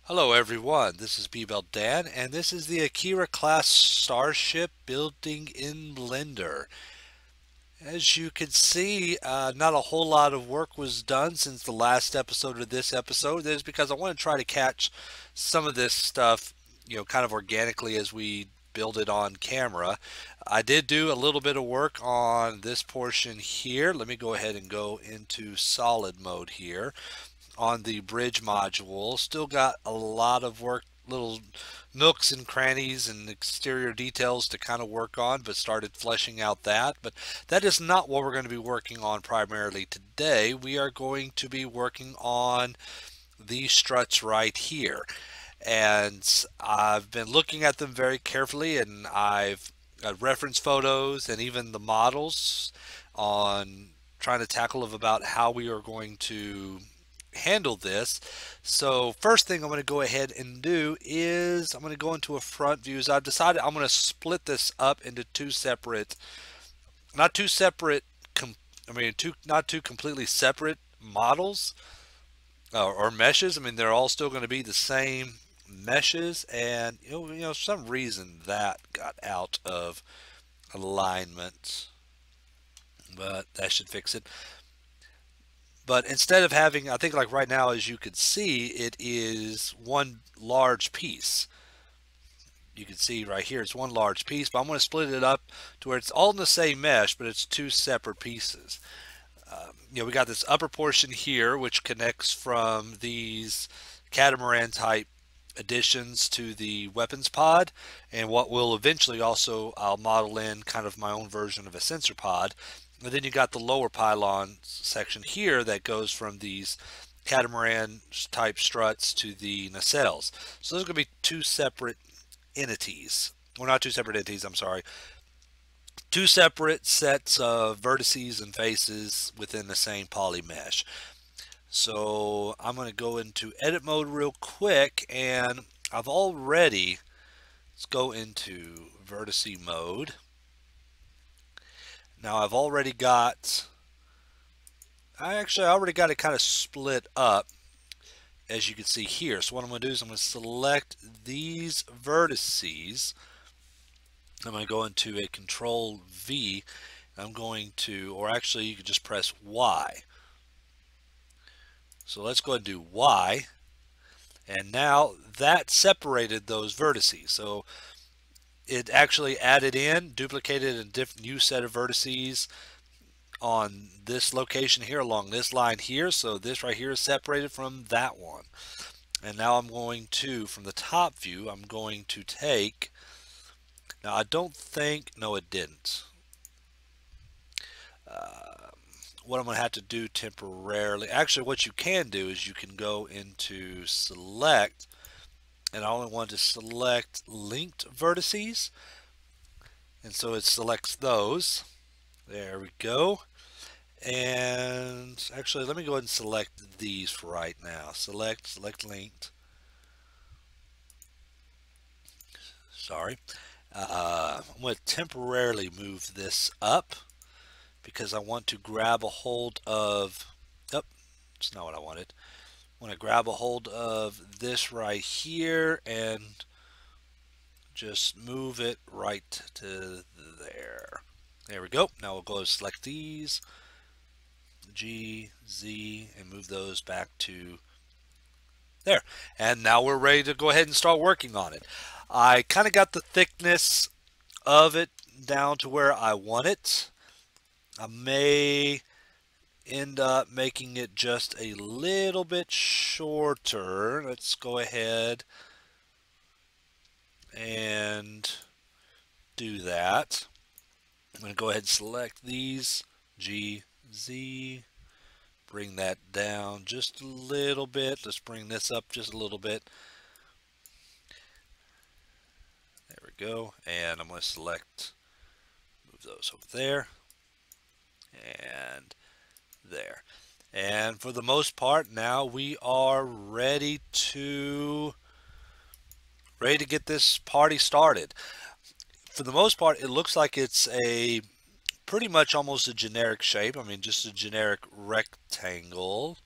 Hello everyone, this is B-Bell Dan, and this is the Akira class starship building in Blender. As you can see, not a whole lot of work was done since the last episode of this episode. That is because I want to try to catch some of this stuff, kind of organically as we build it on camera. I did do a little bit of work on this portion here. Let me go ahead and go into solid mode here on the bridge module. Still got a lot of work, little nooks and crannies and exterior details to kind of work on, but started fleshing out that. But that is not what we're going to be working on primarily today. We are going to be working on these struts right here. And I've been looking at them very carefully, and I've got reference photos and even the models on trying to tackle of about how we are going to handle this. So first thing I'm going to go ahead and do is I'm going to go into a front view. I've decided I'm going to split this up into two separate, not two separate, not two completely separate models or meshes. I mean, they're all still going to be the same meshes, and for some reason that got out of alignment, but that should fix it. But instead of having, I think like right now, as you could see, it is one large piece. You can see right here, it's one large piece, but I'm going to split it up to where it's all in the same mesh, but it's two separate pieces. We got this upper portion here, which connects from these catamaran type additions to the weapons pod, and what will eventually also, I'll model in kind of my own version of a sensor pod. And then you got the lower pylon section here that goes from these catamaran type struts to the nacelles. So those are going to be two separate entities. Well, not two separate entities, I'm sorry. Two separate sets of vertices and faces within the same poly mesh. So I'm going to go into edit mode real quick, and let's go into vertice mode. Now I've already got, I already got it kind of split up, as you can see here. So what I'm going to do is I'm going to select these vertices. I'm going to go into a control V. I'm going to, or actually you can just press Y. So let's go ahead and do Y. And now that separated those vertices. So it actually added in, duplicated a different new set of vertices on this location here along this line here. So this right here is separated from that one. And now I'm going to, from the top view, I'm going to take, now I don't think, no it didn't. What I'm going to have to do temporarily, actually what you can do is you can go into select, and I only want to select linked vertices, and so it selects those. There we go. And actually let me go ahead and select these for right now. Select linked. Sorry. I'm going to temporarily move this up because I want to grab a hold of, oh, it's not what I wanted. I want to grab a hold of this right here and just move it right to there. There we go. Now we'll go select these, G, Z, and move those back to there. And now we're ready to go ahead and start working on it. I kind of got the thickness of it down to where I want it. I may end up making it just a little bit shorter. Let's go ahead and do that. I'm going to go ahead and select these, G, Z, bring that down just a little bit. Let's bring this up just a little bit. There we go. And I'm going to select, move those over there and there. And for the most part, now we are ready to get this party started. For the most part, it looks like it's a pretty much almost a generic shape. I mean, just a generic rectangle.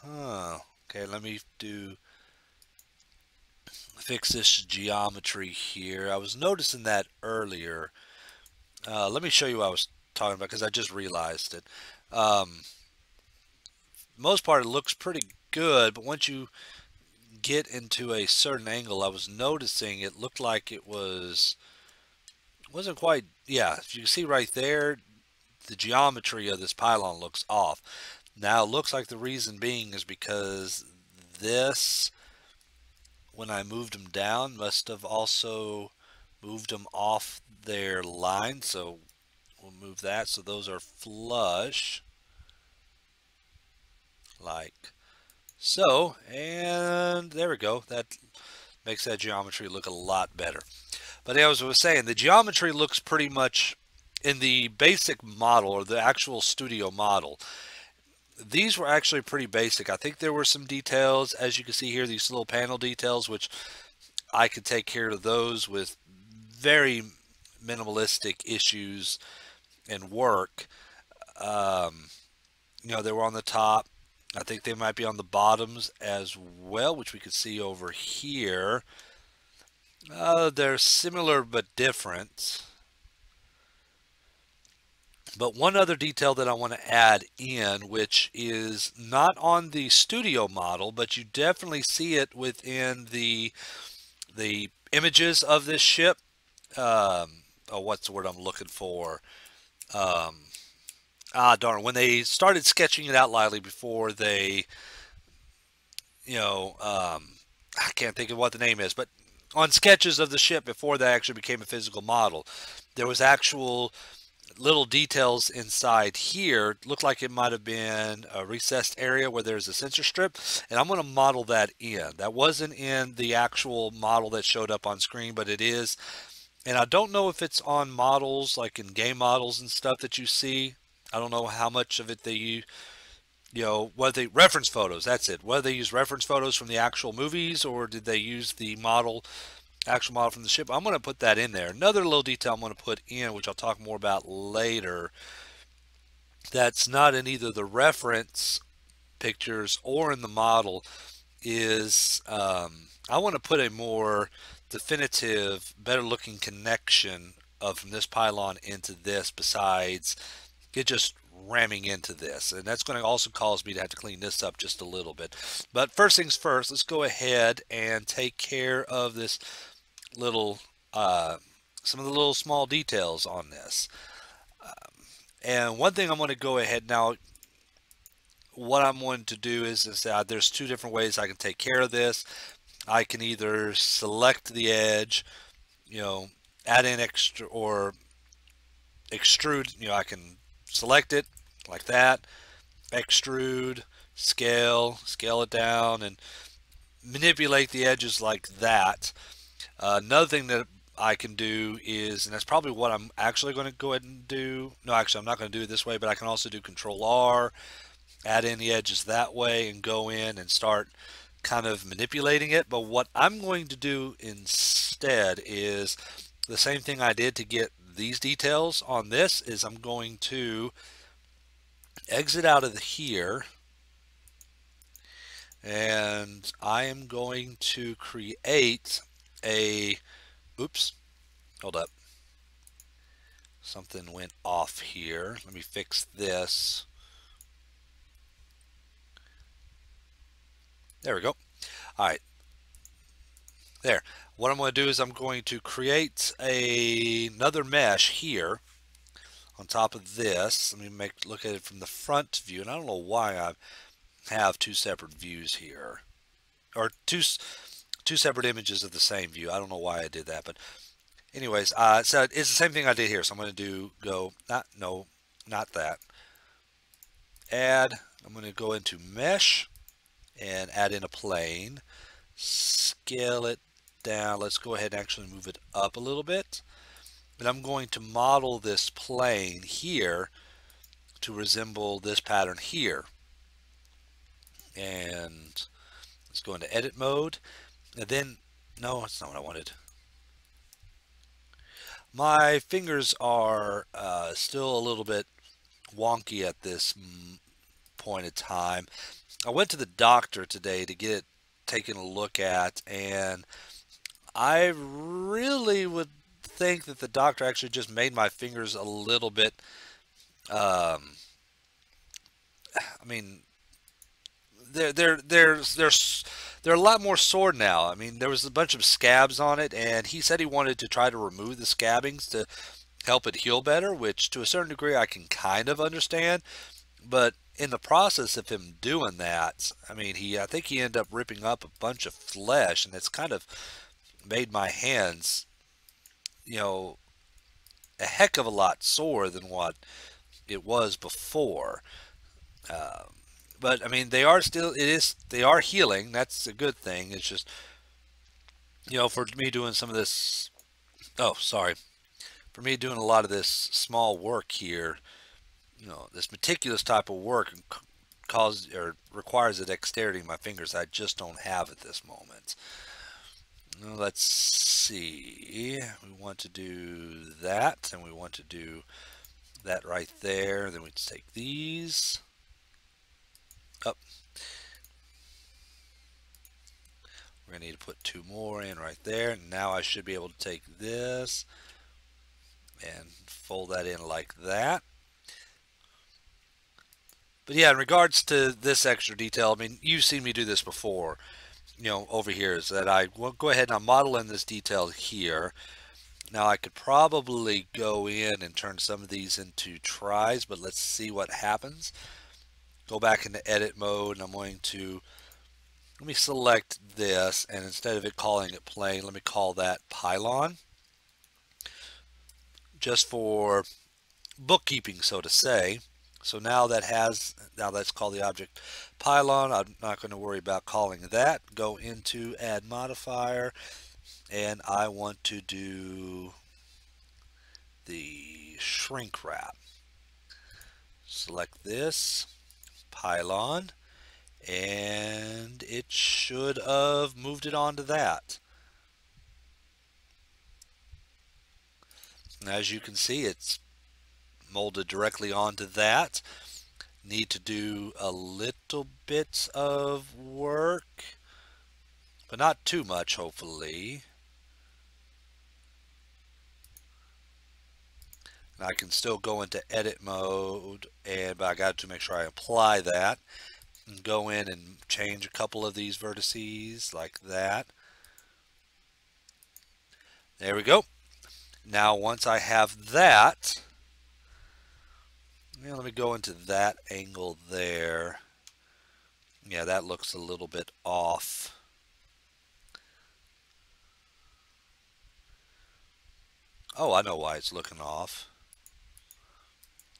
Okay, let me fix this geometry here. I was noticing that earlier. Let me show you what I was talking about because I just realized it. Um, Most part it looks pretty good, but once you get into a certain angle, I was noticing it looked like wasn't quite, yeah, if you can see right there, the geometry of this pylon looks off. Now it looks like the reason being is because this, when I moved them down, must have also moved them off their line. So we'll move that so those are flush like so, and there we go. That makes that geometry look a lot better. But as I was saying, the geometry looks pretty much in the basic model or the actual studio model. These were actually pretty basic. I think there were some details, as you can see here, these little panel details, which I could take care of those with very minimalistic issues and work. Um, they were on the top. I think they might be on the bottoms as well, which we could see over here. They're similar but different. But one other detail that I want to add in, which is not on the studio model, but you definitely see it within the images of this ship. What's the word I'm looking for? Um, Darn. When they started sketching it out lightly before they, I can't think of what the name is, but on sketches of the ship before they actually became a physical model, there was actual little details inside here. Looked like it might have been a recessed area where there's a sensor strip, and I'm going to model that in. That wasn't in the actual model that showed up on screen, but it is. And I don't know if it's on models like in game models and stuff that you see. I don't know how much of it they use, whether they reference photos, that's it. Whether they use reference photos from the actual movies or did they use the actual model from the ship. I'm going to put that in there. Another little detail I'm going to put in, which I'll talk more about later, that's not in either the reference pictures or in the model, is I want to put a more definitive, better looking connection from this pylon into this, besides it just ramming into this. And that's going to also cause me to have to clean this up just a little bit. But first things first, let's go ahead and take care of this little some of the little small details on this. And one thing I'm going to go ahead now, what I'm going to do is there's two different ways I can take care of this. I can either select the edge, add in extra or extrude, I can select it like that, extrude, scale it down, and manipulate the edges like that. Another thing that I can do is, and that's probably what I'm actually going to go ahead and do. No, actually, I'm not going to do it this way, but I can also do Control R, add in the edges that way, and go in and start kind of manipulating it. But what I'm going to do instead is the same thing I did to get these details on this, is I'm going to exit out of here, and I am going to create a, oops, hold up. Something went off here. Let me fix this. There we go. All right. There. What I'm going to do is I'm going to create another mesh here on top of this. Let me look at it from the front view. And I don't know why I have two separate views here. Or two separate images of the same view. I don't know why I did that. But anyways, so it's the same thing I did here. So I'm going to not that. Add. I'm going to go into mesh and add in a plane. Scale it down. Let's go ahead and actually move it up a little bit. And I'm going to model this plane here to resemble this pattern here. And let's go into edit mode. And then, no, that's not what I wanted. My fingers are still a little bit wonky at this point in time. I went to the doctor today to get it taken a look at, and I really would think that the doctor actually just made my fingers a little bit. Um, I mean, they're a lot more sore now. I mean, there was a bunch of scabs on it, and he said he wanted to try to remove the scabbings to help it heal better, which to a certain degree I can kind of understand. But in the process of him doing that, I mean, I think he ended up ripping up a bunch of flesh, and it's kind of made my hands, you know, a heck of a lot sore than what it was before. Um, but I mean, they are healing. That's a good thing. It's just, for me doing some of this, oh, sorry, for me doing a lot of this small work here, this meticulous type of work requires a dexterity in my fingers I just don't have at this moment. Let's see. We want to do that, and we want to do that right there. Then we take these up. We're going to need to put two more in right there. Now I should be able to take this and fold that in like that. But yeah, in regards to this extra detail, I mean, you've seen me do this before, over here, is that I will go ahead and I'm modeling this detail here. Now I could probably go in and turn some of these into tries, but let's see what happens. Go back into edit mode, and I'm going to, let me select this, and instead of it calling it plane, let me call that pylon, just for bookkeeping, so to say. So now that's called the object pylon. I'm not going to worry about calling that. Go into add modifier, and I want to do the shrink wrap. Select this pylon, and it should have moved it onto that. And as you can see, it's molded directly onto that. Need to do a little bit of work, but not too much, hopefully. And I can still go into edit mode, but I got to make sure I apply that and go in and change a couple of these vertices like that. There we go. Now once I have that, let me go into that angle there. Yeah, that looks a little bit off. Oh, I know why it's looking off.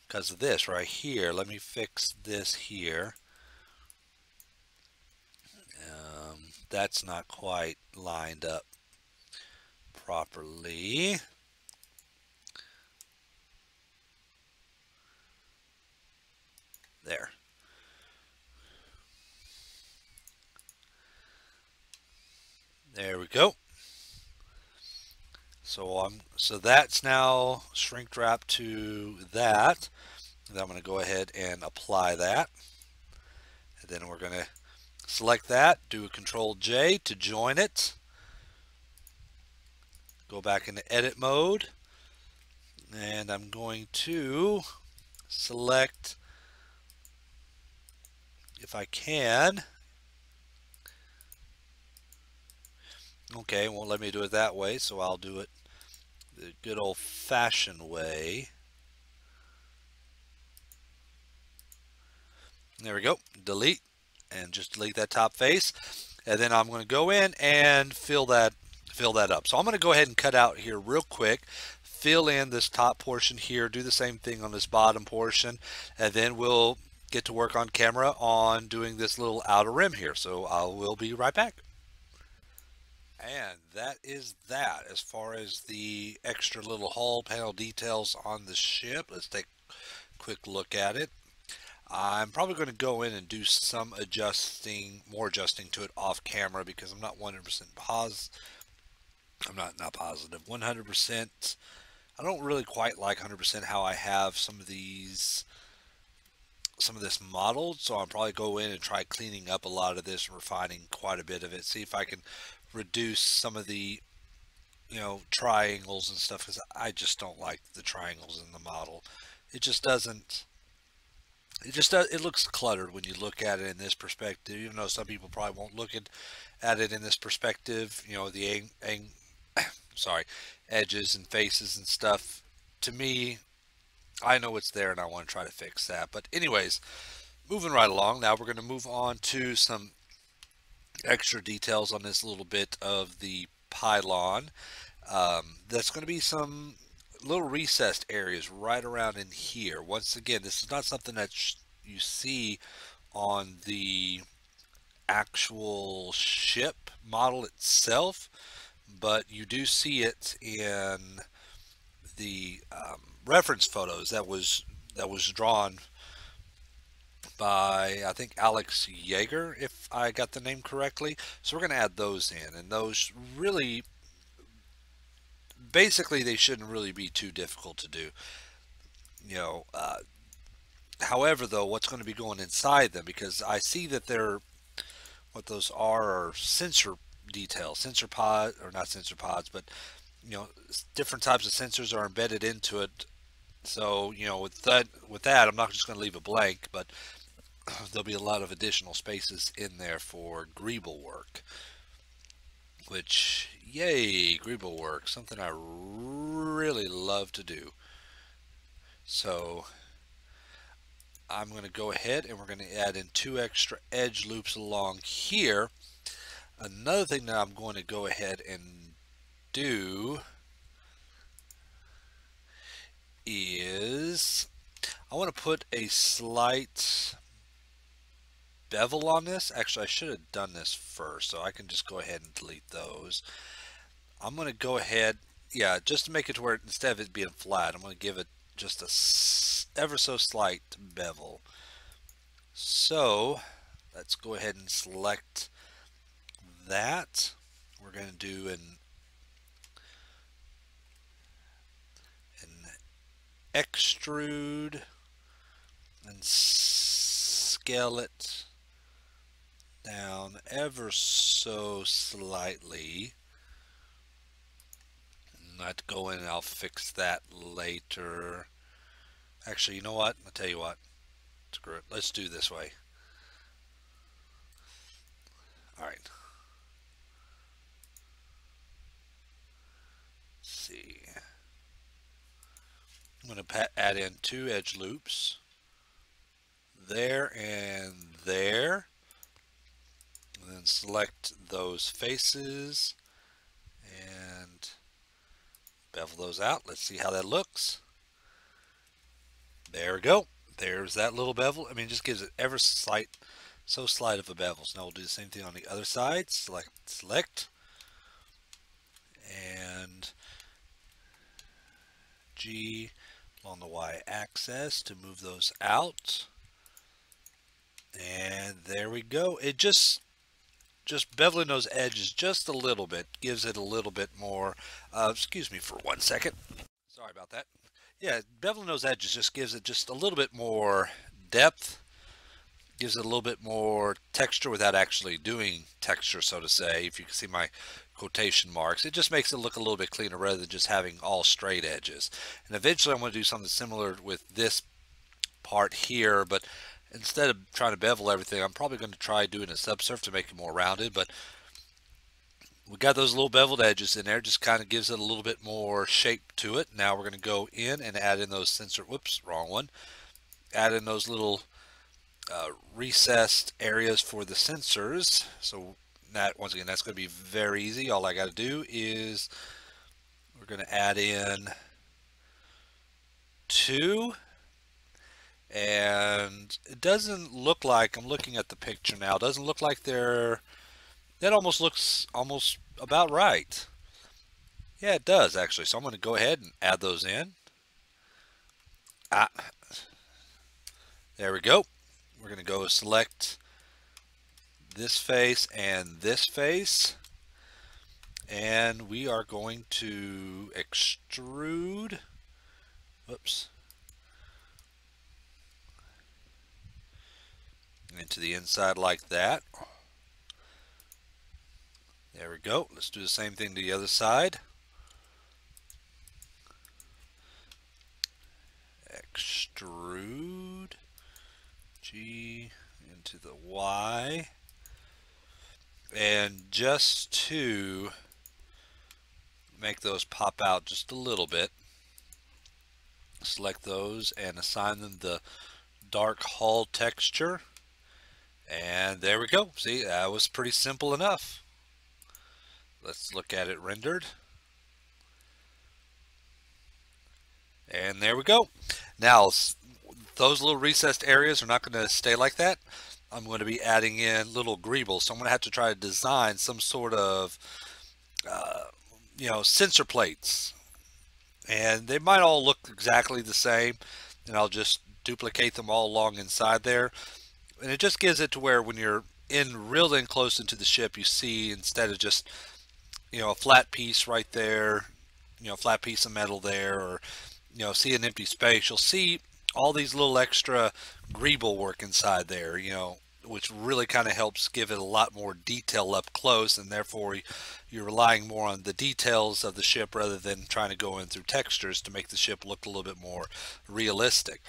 Because of this right here. Let me fix this here. That's not quite lined up properly. There. There we go. So that's now shrink wrap to that. And I'm going to go ahead and apply that. And then we're going to select that, do a Control J to join it. Go back into edit mode. And I'm going to select, if I can. Okay, it won't let me do it that way, so I'll do it the good old-fashioned way. There we go. Delete, and just delete that top face. And then I'm going to go in and fill that up. So I'm going to go ahead and cut out here real quick, fill in this top portion here, do the same thing on this bottom portion, and then we'll get to work on camera on doing this little outer rim here. So we'll be right back. And that is that as far as the extra little hull panel details on the ship. Let's take a quick look at it. I'm probably going to go in and do some more adjusting to it off camera, because I'm not 100% positive. I'm not positive. 100%. I don't really quite like 100% how I have some of these some of this modeled, so I'll probably go in and try cleaning up a lot of this and refining quite a bit of it. See if I can reduce some of the, triangles and stuff, because I just don't like the triangles in the model. It just doesn't. It looks cluttered when you look at it in this perspective. Even though some people probably won't look at it in this perspective, the sorry, edges and faces and stuff. To me, I know it's there and I want to try to fix that. But anyways, moving right along. Now we're going to move on to some extra details on this little bit of the pylon. That's going to be some little recessed areas right around in here. Once again, this is not something that you see on the actual ship model itself, but you do see it in the reference photos that was drawn by, I think, Alex Yeager, if I got the name correctly. So we're going to add those in, and those really, basically, they shouldn't really be too difficult to do. You know, however, though, what's going to be going inside them, because I see that they're, what those are sensor details, sensor pod, or not sensor pods, but different types of sensors are embedded into it. So with that, I'm not just going to leave it blank, but there'll be a lot of additional spaces in there for greeble work, which, yay, greeble work, something I really love to do. So I'm going to go ahead and we're going to add in 2 extra edge loops along here. Another thing that I'm going to go ahead and do is I want to put a slight bevel on this. Actually, I should have done this first, so I can just go ahead and delete those. I'm going to go ahead, yeah, just to make it to where instead of it being flat, I'm going to give it just a ever so slight bevel. So let's go ahead and select that. We're going to do an extrude and scale it down ever so slightly. Not go in and I'll fix that later. Actually, you know what? I'll tell you what. Screw it. Let's do this way. Alright. Let's see. I'm going to add in 2 edge loops. There and there. And then select those faces and bevel those out. Let's see how that looks. There we go. There's that little bevel. I mean, it just gives it ever so slight of a bevel. So now we'll do the same thing on the other side. Select, and G along the y-axis to move those out. And there we go. It just beveling those edges just a little bit gives it a little bit more. Excuse me for 1 second. Sorry about that. Yeah, beveling those edges just gives it just a little bit more depth. Gives it a little bit more texture without actually doing texture, so to say. If you can see my quotation marks, it just makes it look a little bit cleaner rather than just having all straight edges. And eventually I'm going to do something similar with this part here, but instead of trying to bevel everything, I'm probably going to try doing a subsurf to make it more rounded. But we got those little beveled edges in there, just kind of gives it a little bit more shape to it. Now we're going to go in and add in those sensor, whoops, wrong one. Add in those little recessed areas for the sensors. So that, once again, that's going to be very easy. All I got to do is we're going to add in 2. And it doesn't look like, I'm looking at the picture now, it doesn't look like that almost looks almost about right. Yeah, it does actually. So I'm going to go ahead and add those in. There we go. We're going to go select this face and this face. And we are going to extrude. Whoops. into the inside like that. There we go. Let's do the same thing to the other side. Extrude G into the Y. And just to make those pop out just a little bit, select those and assign them the dark hull texture. And there we go. See, that was pretty simple enough. Let's look at it rendered. And there we go. Now, those little recessed areas are not going to stay like that. I'm going to be adding in little greebles. So I'm going to have to try to design some sort of, sensor plates. And they might all look exactly the same. And I'll just duplicate them all along inside there. And it just gives it to where when you're real close into the ship, you see, instead of just, a flat piece right there, flat piece of metal there, or, see an empty space, you'll see all these little extra greeble work inside there, which really kind of helps give it a lot more detail up close, and therefore you're relying more on the details of the ship rather than trying to go in through textures to make the ship look a little bit more realistic.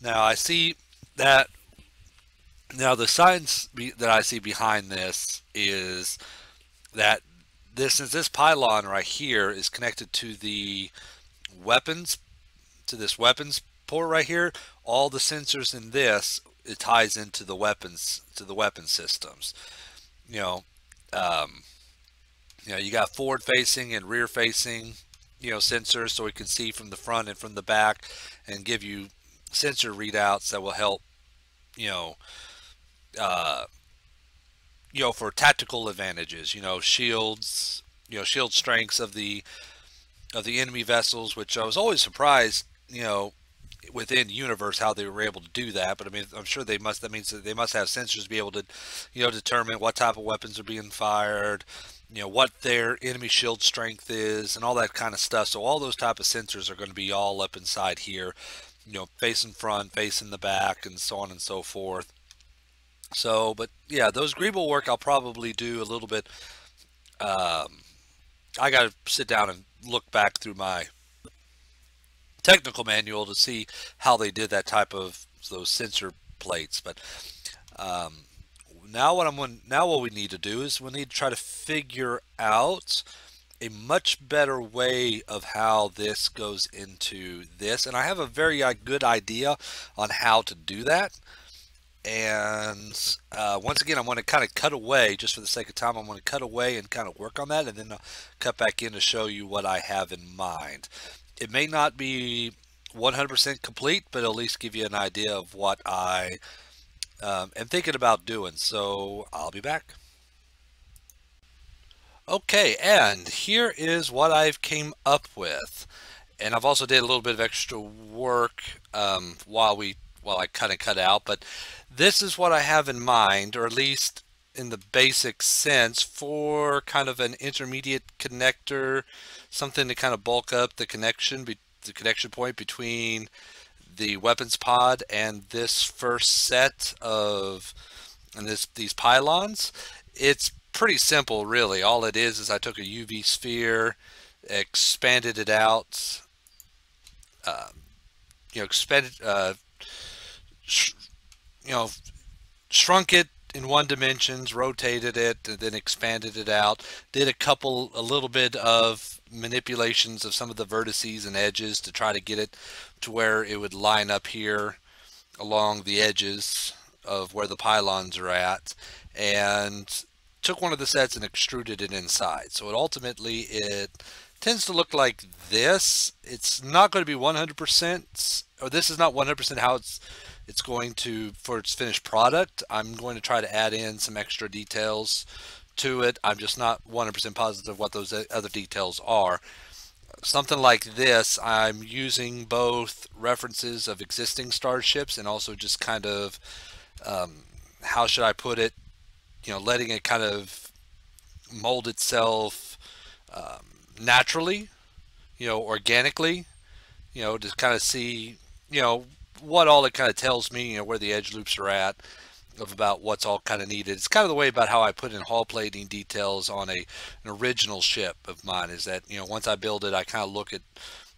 Now I see that. Now the science that I see behind this is that since this pylon right here is connected to the weapons, to this weapons port right here, all the sensors in this, it ties into the weapons, to the weapon systems. You got forward facing and rear facing, sensors, so we can see from the front and from the back and give you sensor readouts that will help, for tactical advantages, shields, shield strengths of the enemy vessels, which I was always surprised, within universe how they were able to do that. But I mean, I'm sure that means that they must have sensors to be able to, determine what type of weapons are being fired, what their enemy shield strength is, and all that kind of stuff. So all those type of sensors are going to be all up inside here, facing front, facing the back, and so on and so forth. So, but yeah, those greeble work I'll probably do a little bit. I got to sit down and look back through my technical manual to see how they did that type of those sensor plates. But now what we need to do is we need to try to figure out a much better way of how this goes into this, and I have a very good idea on how to do that. And once again, I'm going to kind of cut away, just for the sake of time. I'm going to cut away and kind of work on that, and then I'll cut back in to show you what I have in mind. It may not be 100% complete, but at least give you an idea of what I am thinking about doing. So I'll be back. Okay, and here is what I've came up with. And I've also did a little bit of extra work while I kind of cut out, but this is what I have in mind, or at least in the basic sense, for kind of an intermediate connector, something to kind of bulk up the connection point between the weapons pod and this first set of these pylons. It's pretty simple, really. All it is I took a UV sphere, expanded it out, shrunk it in one dimensions, rotated it, and then expanded it out. Did a little bit of manipulations of some of the vertices and edges to try to get it to where it would line up here along the edges of where the pylons are at, and took one of the sets and extruded it inside. So it tends to look like this. It's not going to be 100%, or this is not 100% how it's going to, for its finished product. I'm going to try to add in some extra details to it. I'm just not 100% positive what those other details are. Something like this, I'm using both references of existing starships and also just kind of, how should I put it, letting it kind of mold itself naturally, organically, to kind of see, what all it kind of tells me, where the edge loops are at, of about what's all kind of needed. It's kind of the way about how I put in hull plating details on an original ship of mine, is that, once I build it, I kind of look at,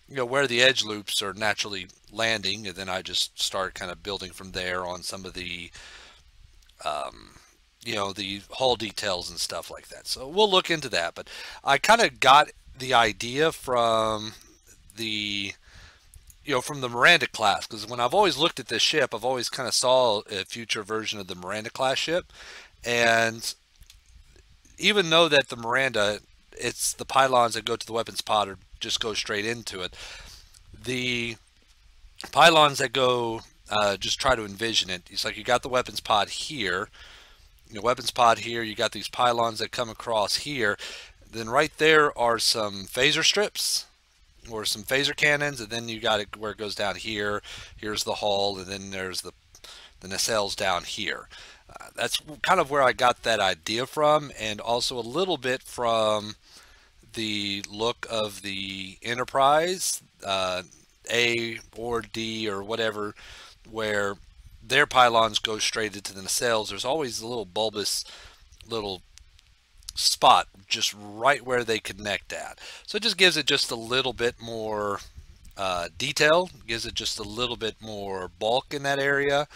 where the edge loops are naturally landing, and then I just start kind of building from there on some of the, the hull details and stuff like that. So we'll look into that. But I kind of got the idea from the from the Miranda class, because when I've always looked at this ship, I've always kind of saw a future version of the Miranda class ship. And even though that the Miranda, it's the pylons that go to the weapons pod or just go straight into it, the pylons that go, just try to envision it. It's like you got the weapons pod here, weapons pod here, you got these pylons that come across here. Then right there are some phaser strips or some phaser cannons, and then you got it where it goes down here. Here's the hull, and then there's the nacelles down here. That's kind of where I got that idea from, and also a little bit from the look of the Enterprise, A or D or whatever, where their pylons go straight into the nacelles. There's always a little bulbous little spot just right where they connect at. So it just gives it just a little bit more detail, gives it just a little bit more bulk in that area.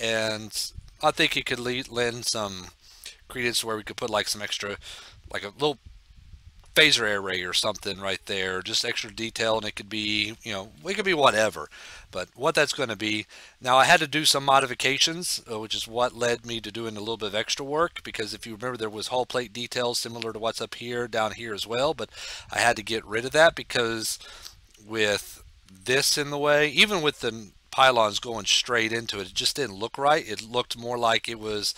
And I think it could lend some credence where we could put like some extra, like a little phaser array or something right there, just extra detail, and it could be, it could be whatever. But what that's going to be, now I had to do some modifications, which is what led me to doing a little bit of extra work, because if you remember, there was hull plate details similar to what's up here, down here as well, but I had to get rid of that because with this in the way, even with the pylons going straight into it, it just didn't look right. It looked more like it was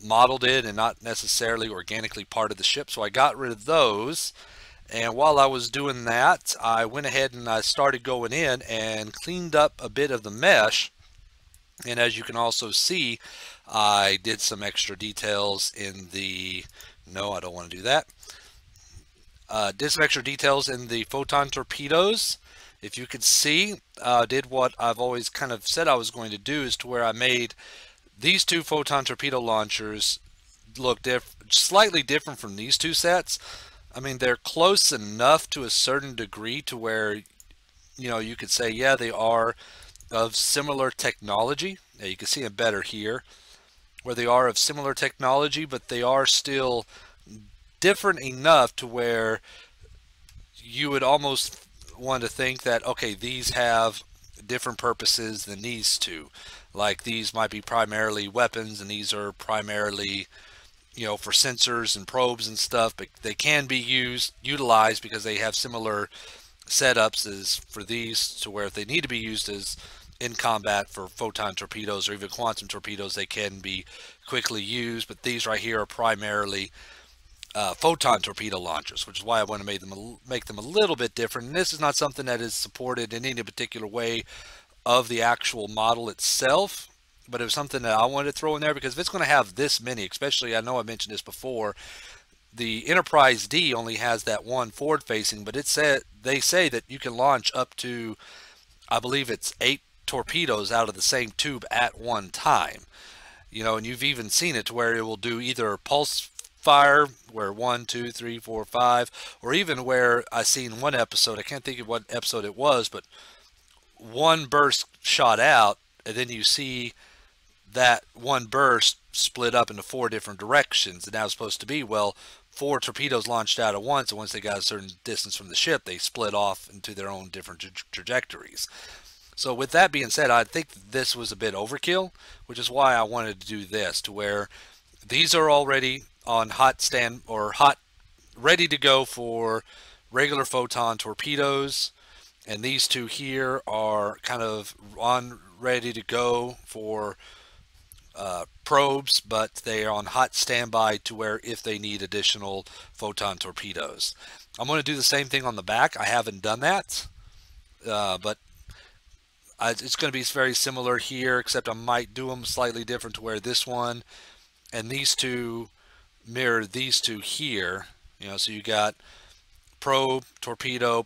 modeled in and not necessarily organically part of the ship. So I got rid of those, and while I was doing that, I went ahead and I started going in and cleaned up a bit of the mesh. And as you can also see, I did some extra details in the, no, I don't want to do that. Did some extra details in the Photon torpedoes. If you could see, did what I've always kind of said I was going to do, is to where I made these two Photon torpedo launchers look slightly different from these two sets. I mean, they're close enough to a certain degree to where, you could say, yeah, they are of similar technology. Now, you can see them better here, where they are of similar technology, but they are still different enough to where you would almost want to think that, okay, these have different purposes than these two. Like, these might be primarily weapons, and these are primarily, for sensors and probes and stuff, but they can be utilized because they have similar setups as for these, to where if they need to be used as in combat for photon torpedoes or even quantum torpedoes, they can be quickly used. But these right here are primarily photon torpedo launchers, which is why I want to make them a little bit different. And this is not something that is supported in any particular way of the actual model itself, but it was something that I wanted to throw in there, because if it's going to have this many, especially, I know I mentioned this before, the Enterprise D only has that one forward facing, but they say that you can launch up to, I believe it's 8 torpedoes out of the same tube at one time. And you've even seen it to where it will do either pulse fire, where 1, 2, 3, 4, 5, or even where I seen one episode, I can't think of what episode it was, but one burst shot out, and then you see that one burst split up into 4 different directions, and that was supposed to be, well, 4 torpedoes launched out at once, and once they got a certain distance from the ship, they split off into their own different trajectories. So with that being said, I think this was a bit overkill, which is why I wanted to do this, to where these are already on ready to go for regular photon torpedoes, and these two here are kind of ready to go for probes, but they are on hot standby to where if they need additional photon torpedoes. I'm going to do the same thing on the back. I haven't done that, but it's going to be very similar here, except I might do them slightly different, to where this one and these two mirror these two here. So you got probe, torpedo,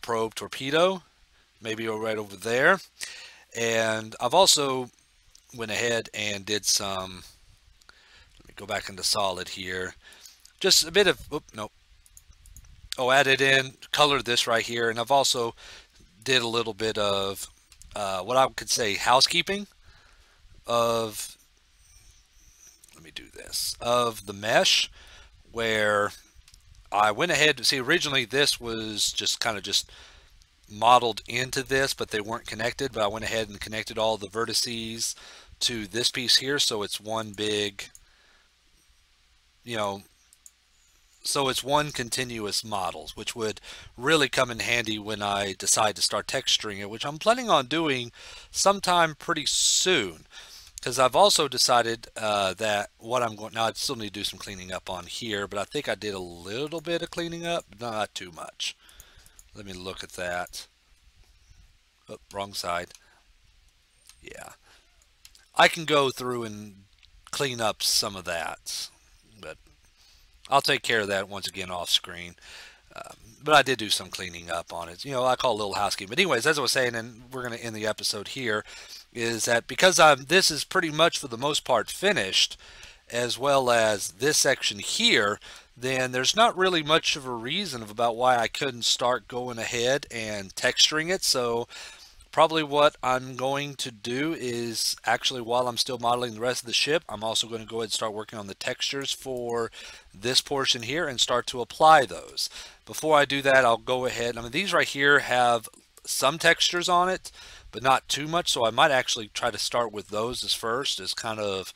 maybe right over there. And I've also went ahead and did some, let me go back into solid here. Just a bit of, nope. Oh, added in, colored this right here. And I've also did a little bit of what I could say housekeeping of, let me do this, of the mesh, where I went ahead to see originally this was just kind of just modeled into this, but they weren't connected. But I went ahead and connected all the vertices to this piece here, so it's one big, you know, so it's one continuous model, which would really come in handy when I decide to start texturing it, which I'm planning on doing sometime pretty soon. Because I've also decided that what I'm going, now I still need to do some cleaning up on here, but I think I did a little bit of cleaning up, not too much. Let me look at that. Oh, wrong side. Yeah. I can go through and clean up some of that, but I'll take care of that once again off screen. But I did do some cleaning up on it. You know, I call it a little housekeeping. But anyways, as I was saying, and we're going to end the episode here, is that because this is pretty much for the most part finished, as well as this section here, then there's not really much of a reason about why I couldn't start going ahead and texturing it. So probably what I'm going to do is actually, while I'm still modeling the rest of the ship, I'm also going to go ahead and start working on the textures for this portion here and start to apply those. Before I do that, I'll go ahead, I mean, these right here have some textures on it, but not too much, so I might actually try to start with those as first, as kind of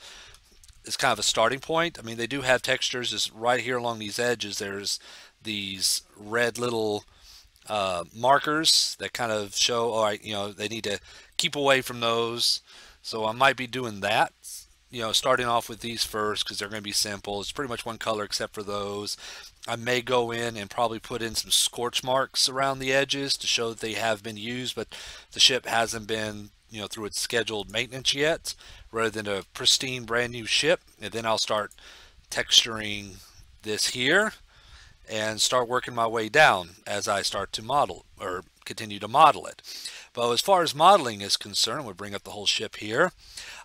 a starting point. I mean, they do have textures. Is right here along these edges, there's these red little markers that kind of show, all right, you know, they need to keep away from those. So I might be doing that, you know, starting off with these first because they're going to be simple. It's pretty much one color except for those. I may go in and probably put in some scorch marks around the edges to show that they have been used, but the ship hasn't been, you know, through its scheduled maintenance yet, rather than a pristine brand new ship. And then I'll start texturing this here and start working my way down as I start to model or continue to model it. But as far as modeling is concerned, we'll bring up the whole ship here.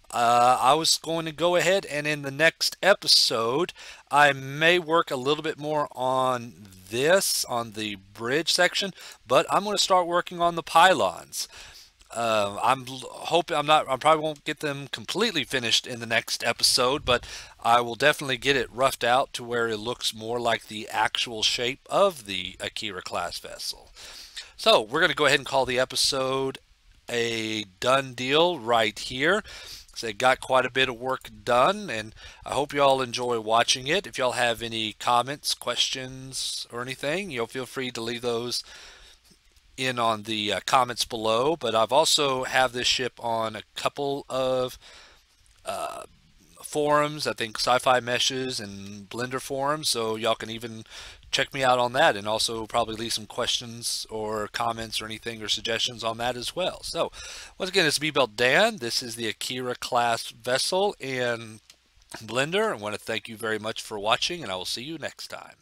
I was going to go ahead and in the next episode, I may work a little bit more on this, on the bridge section, but I'm going to start working on the pylons. I'm hoping I probably won't get them completely finished in the next episode, but I will definitely get it roughed out to where it looks more like the actual shape of the Akira class vessel. So we're going to go ahead and call the episode a done deal right here. So it got quite a bit of work done, and I hope you all enjoy watching it. If y'all have any comments, questions, or anything, you know, feel free to leave those in on the comments below. But I've also have this ship on a couple of forums, I think Sci-Fi Meshes and Blender forums, so y'all can even check me out on that, and also probably leave some questions or comments or anything or suggestions on that as well. So once again, it's Belt Dan. This is the Akira class vessel in Blender. I want to thank you very much for watching, and I will see you next time.